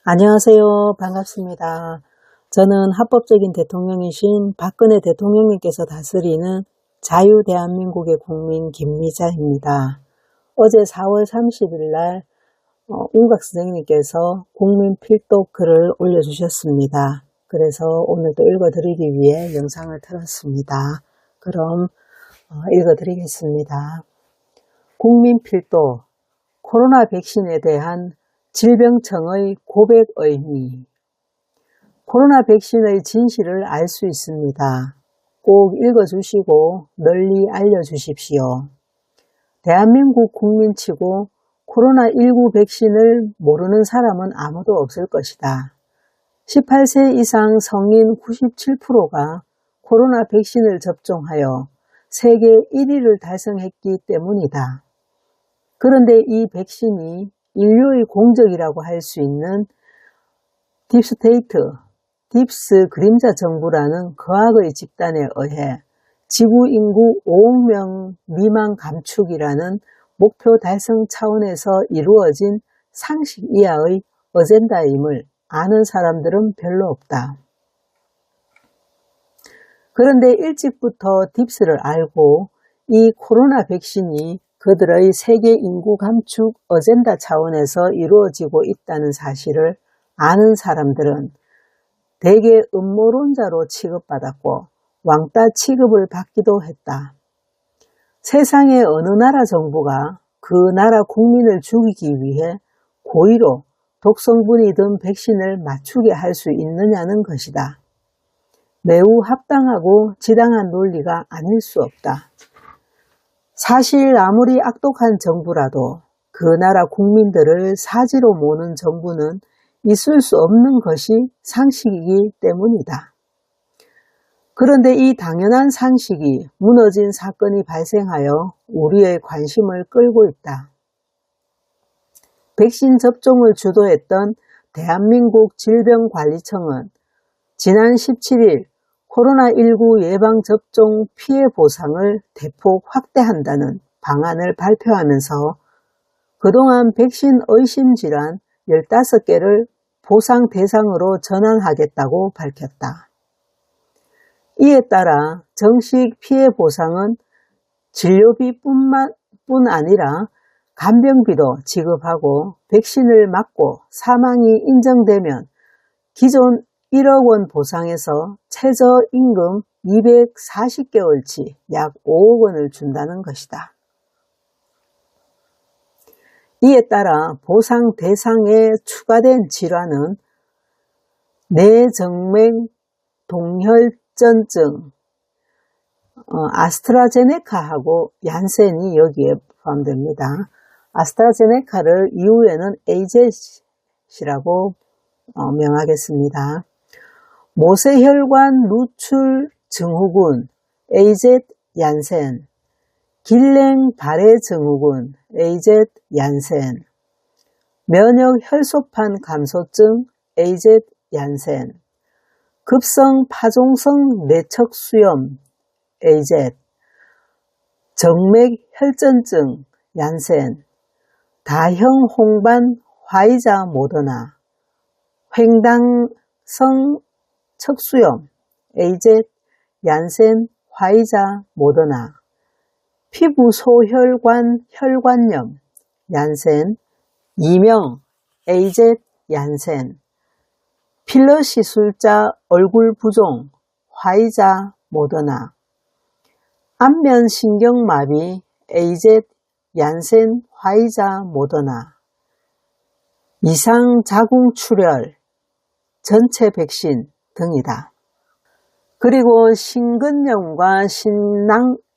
안녕하세요. 반갑습니다. 저는 합법적인 대통령이신 박근혜 대통령님께서 다스리는 자유대한민국의 국민 김미자입니다. 어제 4월 30일 날 운각 선생님께서 국민 필독 글을 올려주셨습니다. 그래서 오늘도 읽어드리기 위해 영상을 틀었습니다. 그럼 읽어드리겠습니다. 국민 필독, 코로나 백신에 대한 질병청의 고백 의미. 코로나 백신의 진실을 알 수 있습니다. 꼭 읽어주시고 널리 알려주십시오. 대한민국 국민치고 코로나19 백신을 모르는 사람은 아무도 없을 것이다. 18세 이상 성인 97%가 코로나 백신을 접종하여 세계 1위를 달성했기 때문이다. 그런데 이 백신이 인류의 공적이라고 할 수 있는 딥스테이트, 딥스 그림자 정부라는 거악의 집단에 의해 지구 인구 5억 명 미만 감축이라는 목표 달성 차원에서 이루어진 상식 이하의 어젠다임을 아는 사람들은 별로 없다. 그런데 일찍부터 딥스를 알고 이 코로나 백신이 그들의 세계 인구 감축 어젠다 차원에서 이루어지고 있다는 사실을 아는 사람들은 대개 음모론자로 취급받았고 왕따 취급을 받기도 했다. 세상의 어느 나라 정부가 그 나라 국민을 죽이기 위해 고의로 독성분이 든 백신을 맞추게 할 수 있느냐는 것이다. 매우 합당하고 지당한 논리가 아닐 수 없다. 사실 아무리 악독한 정부라도 그 나라 국민들을 사지로 모는 정부는 있을 수 없는 것이 상식이기 때문이다. 그런데 이 당연한 상식이 무너진 사건이 발생하여 우리의 관심을 끌고 있다. 백신 접종을 주도했던 대한민국 질병관리청은 지난 17일 코로나19 예방접종 피해 보상을 대폭 확대한다는 방안을 발표하면서 그동안 백신 의심 질환 15개를 보상 대상으로 전환하겠다고 밝혔다. 이에 따라 정식 피해 보상은 진료비뿐 아니라 간병비도 지급하고 백신을 맞고 사망이 인정되면 기존 1억 원 보상에서 최저임금 240개월치 약 5억 원을 준다는 것이다. 이에 따라 보상 대상에 추가된 질환은 뇌정맥 동혈전증, 아스트라제네카하고 얀센이 여기에 포함됩니다. 아스트라제네카를 이후에는 AZ라고 명하겠습니다. 모세혈관 누출 증후군 AZ 얀센, 길랭 발해 증후군 AZ 얀센, 면역 혈소판 감소증 AZ 얀센, 급성 파종성 내척 수염 AZ, 정맥 혈전증 얀센, 다형 홍반 화이자 모더나, 횡당성 척수염 AZ 얀센 화이자 모더나, 피부 소혈관 혈관염 얀센 이명 AZ 얀센, 필러 시술자 얼굴 부종 화이자 모더나, 안면 신경마비 AZ 얀센 화이자 모더나, 이상 자궁 출혈 전체 백신 등이다. 그리고 심근염과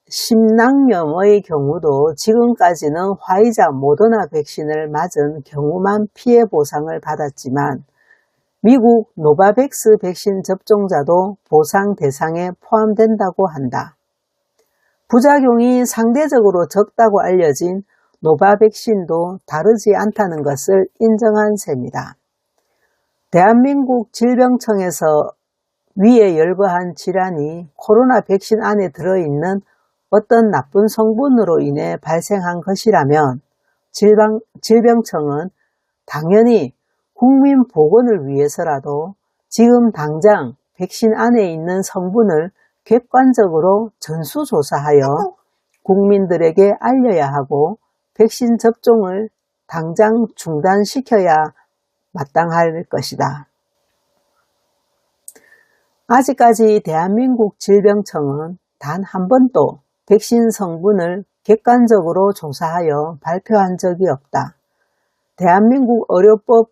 심낭염의 경우도 지금까지는 화이자 모더나 백신을 맞은 경우만 피해 보상을 받았지만 미국 노바백스 백신 접종자도 보상 대상에 포함된다고 한다. 부작용이 상대적으로 적다고 알려진 노바백신도 다르지 않다는 것을 인정한 셈이다. 대한민국 질병청에서 위에 열거한 질환이 코로나 백신 안에 들어있는 어떤 나쁜 성분으로 인해 발생한 것이라면 질병청은 당연히 국민 보건을 위해서라도 지금 당장 백신 안에 있는 성분을 객관적으로 전수조사하여 국민들에게 알려야 하고 백신 접종을 당장 중단시켜야 마땅할 것이다. 아직까지 대한민국 질병청은 단 한 번도 백신 성분을 객관적으로 조사하여 발표한 적이 없다. 대한민국 의료법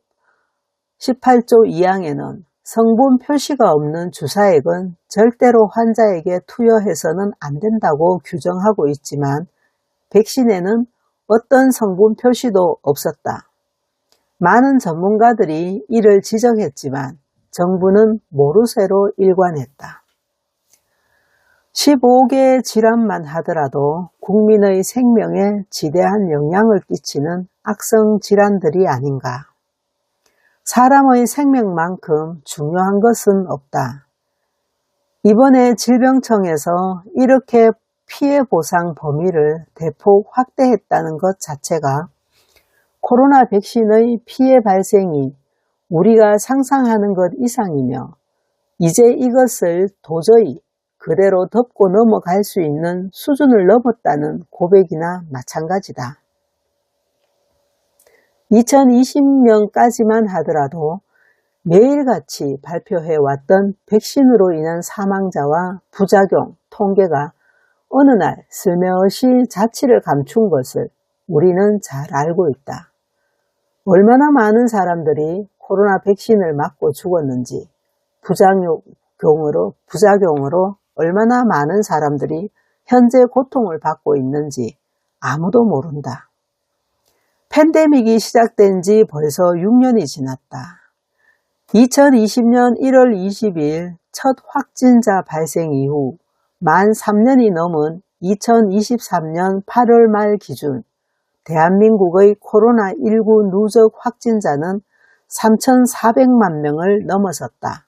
18조 2항에는 성분 표시가 없는 주사액은 절대로 환자에게 투여해서는 안 된다고 규정하고 있지만 백신에는 어떤 성분 표시도 없었다. 많은 전문가들이 이를 지적했지만 정부는 모르쇠로 일관했다. 15개의 질환만 하더라도 국민의 생명에 지대한 영향을 끼치는 악성 질환들이 아닌가. 사람의 생명만큼 중요한 것은 없다. 이번에 질병청에서 이렇게 피해 보상 범위를 대폭 확대했다는 것 자체가 코로나 백신의 피해 발생이 우리가 상상하는 것 이상이며 이제 이것을 도저히 그대로 덮고 넘어갈 수 있는 수준을 넘었다는 고백이나 마찬가지다. 2020년까지만 하더라도 매일같이 발표해왔던 백신으로 인한 사망자와 부작용 통계가 어느 날 슬며시 자취를 감춘 것을 우리는 잘 알고 있다. 얼마나 많은 사람들이 코로나 백신을 맞고 죽었는지, 부작용으로 얼마나 많은 사람들이 현재 고통을 받고 있는지 아무도 모른다. 팬데믹이 시작된 지 벌써 6년이 지났다. 2020년 1월 20일 첫 확진자 발생 이후 만 3년이 넘은 2023년 8월 말 기준 대한민국의 코로나19 누적 확진자는 3,400만 명을 넘어섰다.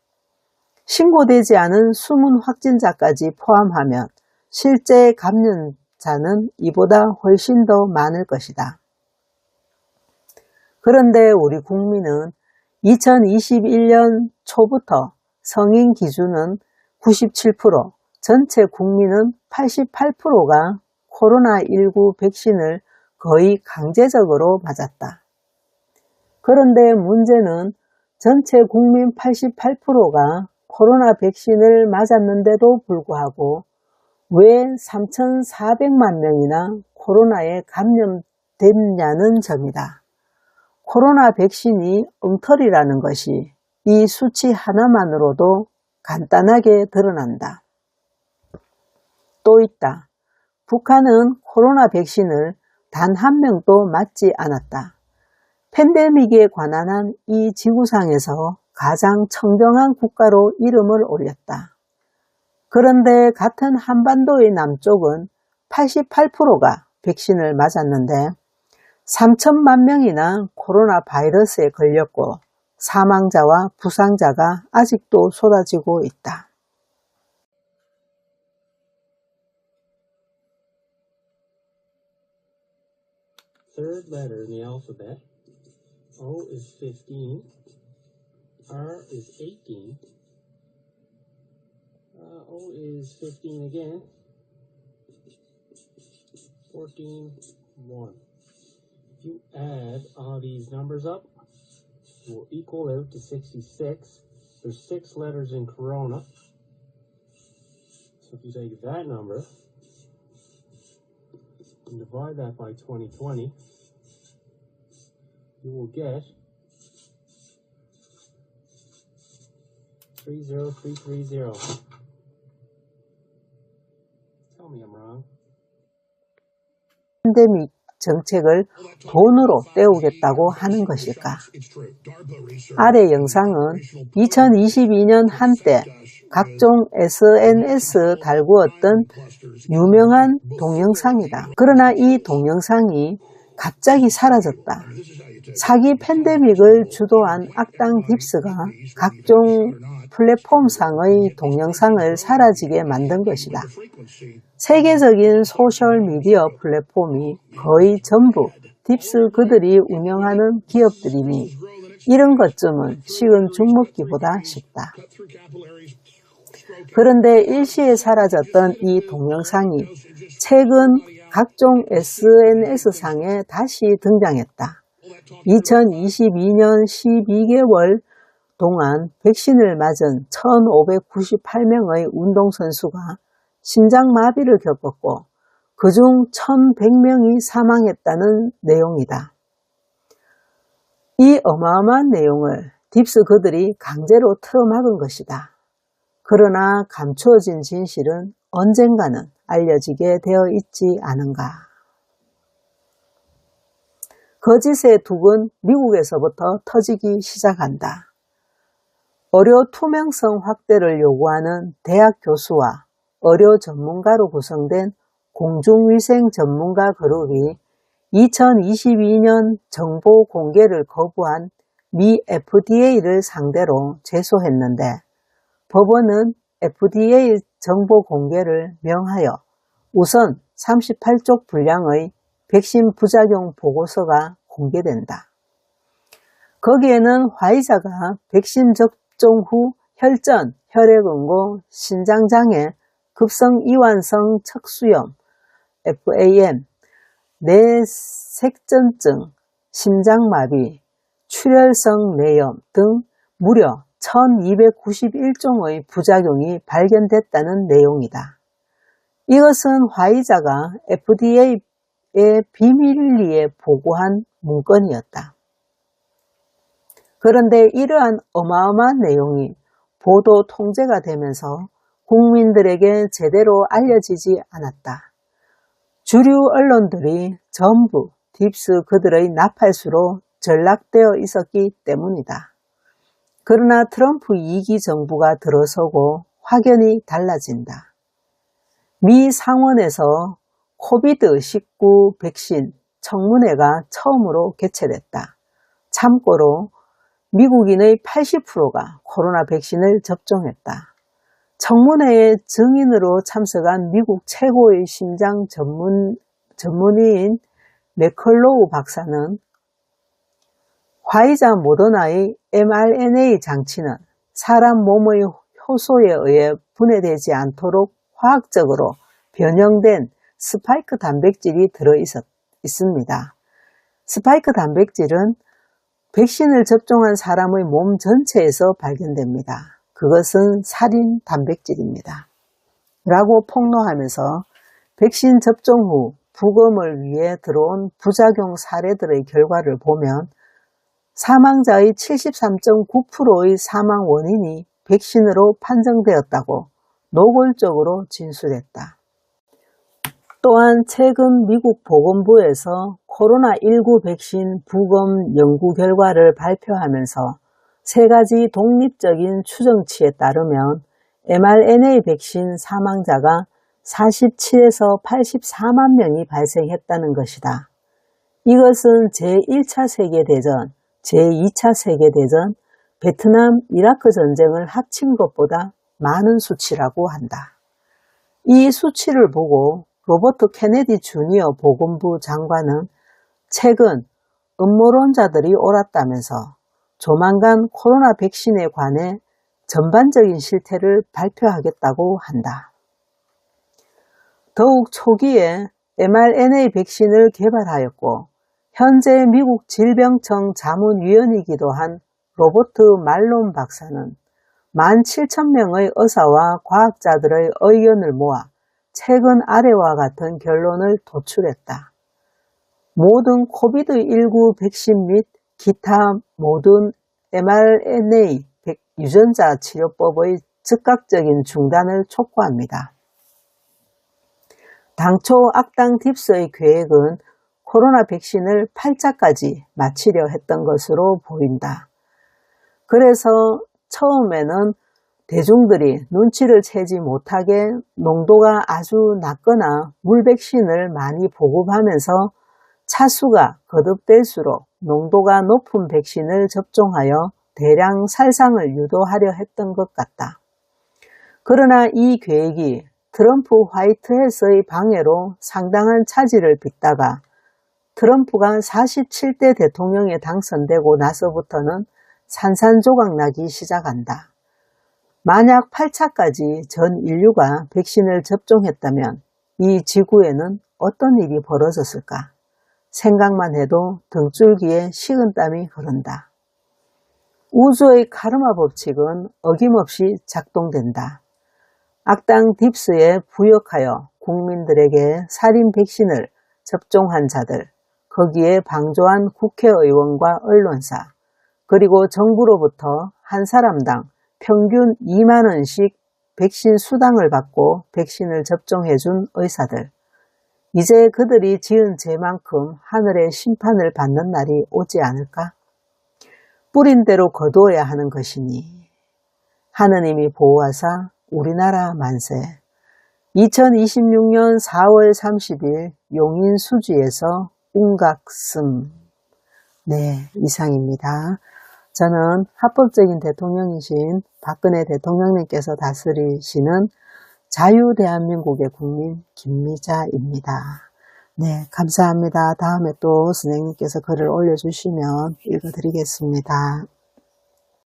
신고되지 않은 숨은 확진자까지 포함하면 실제 감염자는 이보다 훨씬 더 많을 것이다. 그런데 우리 국민은 2021년 초부터 성인 기준은 97%, 전체 국민은 88%가 코로나19 백신을 거의 강제적으로 맞았다. 그런데 문제는 전체 국민 88%가 코로나 백신을 맞았는데도 불구하고 왜 3,400만 명이나 코로나에 감염됐냐는 점이다. 코로나 백신이 엉터리라는 것이 이 수치 하나만으로도 간단하게 드러난다. 또 있다. 북한은 코로나 백신을 단 한 명도 맞지 않았다. 팬데믹에 관한 한 이 지구상에서 가장 청정한 국가로 이름을 올렸다. 그런데 같은 한반도의 남쪽은 88%가 백신을 맞았는데 3천만 명이나 코로나 바이러스에 걸렸고 사망자와 부상자가 아직도 쏟아지고 있다. Third letter in the alphabet. O is 15. R is 18. O is 15 again. 14, 1. If you add all these numbers up, it will equal out to 66. There's 6 letters in corona. So if you take that number and divide that by 2020, you will get 30330. Tell me I'm wrong. 팬데믹 정책을 돈으로 때우겠다고 하는 것일까? 아래 영상은 2022년 한때 각종 SNS 달구었던 유명한 동영상이다. 그러나 이 동영상이 갑자기 사라졌다. 사기 팬데믹을 주도한 악당 딥스가 각종 플랫폼상의 동영상을 사라지게 만든 것이다. 세계적인 소셜미디어 플랫폼이 거의 전부 딥스 그들이 운영하는 기업들이니 이런 것쯤은 쉬운 죽먹기보다 쉽다. 그런데 일시에 사라졌던 이 동영상이 최근 각종 SNS상에 다시 등장했다. 2022년 12개월 동안 백신을 맞은 1,598명의 운동선수가 심장마비를 겪었고 그중 1,100명이 사망했다는 내용이다. 이 어마어마한 내용을 딥스 그들이 강제로 틀어막은 것이다. 그러나 감추어진 진실은 언젠가는 알려지게 되어 있지 않은가. 거짓의 둑은 미국에서부터 터지기 시작한다. 의료 투명성 확대를 요구하는 대학 교수와 의료 전문가로 구성된 공중위생 전문가 그룹이 2022년 정보 공개를 거부한 미 FDA를 상대로 제소했는데 법원은 FDA 정보 공개를 명하여 우선 38쪽 분량의 백신 부작용 보고서가 공개된다. 거기에는 화이자가 백신 접종 후 혈전, 혈액응고, 신장장애, 급성이완성 척수염, FAM, 뇌색전증, 심장마비, 출혈성 뇌염 등 무려 1291종의 부작용이 발견됐다는 내용이다. 이것은 화이자가 FDA에 비밀리에 보고한 문건이었다. 그런데 이러한 어마어마한 내용이 보도 통제가 되면서 국민들에게 제대로 알려지지 않았다. 주류 언론들이 전부 딥스 그들의 나팔수로 전락되어 있었기 때문이다. 그러나 트럼프 2기 정부가 들어서고 확연히 달라진다. 미 상원에서 코비드-19 백신 청문회가 처음으로 개최됐다. 참고로 미국인의 80%가 코로나 백신을 접종했다. 청문회에 증인으로 참석한 미국 최고의 심장 전문의인 맥컬로우 박사는 화이자 모더나의 mRNA 장치는 사람 몸의 효소에 의해 분해되지 않도록 화학적으로 변형된 스파이크 단백질이 들어있습니다. 스파이크 단백질은 백신을 접종한 사람의 몸 전체에서 발견됩니다. 그것은 살인 단백질입니다. 라고 폭로하면서 백신 접종 후 부검을 위해 들어온 부작용 사례들의 결과를 보면 사망자의 73.9%의 사망 원인이 백신으로 판정되었다고 노골적으로 진술했다. 또한 최근 미국 보건부에서 코로나19 백신 부검 연구 결과를 발표하면서 세 가지 독립적인 추정치에 따르면 mRNA 백신 사망자가 47에서 84만 명이 발생했다는 것이다. 이것은 제1차 세계대전, 제2차 세계대전, 베트남, 이라크 전쟁을 합친 것보다 많은 수치라고 한다. 이 수치를 보고 로버트 케네디 주니어 보건부 장관은 최근 음모론자들이 옳았다면서 조만간 코로나 백신에 관해 전반적인 실태를 발표하겠다고 한다. 더욱 초기에 mRNA 백신을 개발하였고 현재 미국 질병청 자문위원이기도 한 로버트 말론 박사는 17,000명의 의사와 과학자들의 의견을 모아 최근 아래와 같은 결론을 도출했다. 모든 코비드-19 백신 및 기타 모든 mRNA 유전자 치료법의 즉각적인 중단을 촉구합니다. 당초 악당 딥스의 계획은 코로나 백신을 8차까지 마치려 했던 것으로 보인다. 그래서 처음에는 대중들이 눈치를 채지 못하게 농도가 아주 낮거나 물백신을 많이 보급하면서 차수가 거듭될수록 농도가 높은 백신을 접종하여 대량 살상을 유도하려 했던 것 같다. 그러나 이 계획이 트럼프 화이트헤이스의 방해로 상당한 차질을 빚다가 트럼프가 47대 대통령에 당선되고 나서부터는 산산조각 나기 시작한다. 만약 8차까지 전 인류가 백신을 접종했다면 이 지구에는 어떤 일이 벌어졌을까? 생각만 해도 등줄기에 식은땀이 흐른다. 우주의 카르마 법칙은 어김없이 작동된다. 악당 딥스에 부역하여 국민들에게 살인 백신을 접종한 자들, 거기에 방조한 국회의원과 언론사, 그리고 정부로부터 한 사람당 평균 2만원씩 백신 수당을 받고 백신을 접종해준 의사들. 이제 그들이 지은 죄만큼 하늘의 심판을 받는 날이 오지 않을까? 뿌린 대로 거두어야 하는 것이니 하느님이 보호하사 우리나라 만세. 2026년 4월 30일 용인수지에서 운각씀. 네, 이상입니다. 저는 합법적인 대통령이신 박근혜 대통령님께서 다스리시는 자유대한민국의 국민 김미자입니다. 네, 감사합니다. 다음에 또 선생님께서 글을 올려주시면 읽어드리겠습니다.